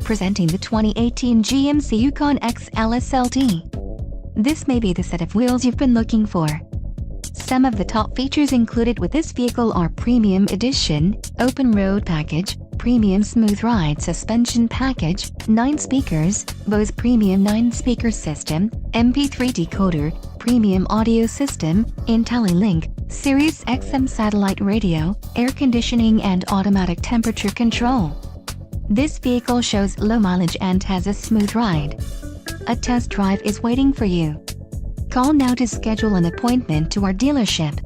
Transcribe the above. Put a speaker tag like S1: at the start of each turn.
S1: Presenting the 2018 GMC Yukon XL SLT. This may be the set of wheels you've been looking for. Some of the top features included with this vehicle are Premium Edition, Open Road Package, Premium Smooth Ride Suspension Package, 9 speakers, Bose Premium 9-speaker system, MP3 decoder, Premium Audio System, IntelliLink, Sirius XM satellite radio, air conditioning and automatic temperature control. This vehicle shows low mileage and has a smooth ride. A test drive is waiting for you. Call now to schedule an appointment to our dealership.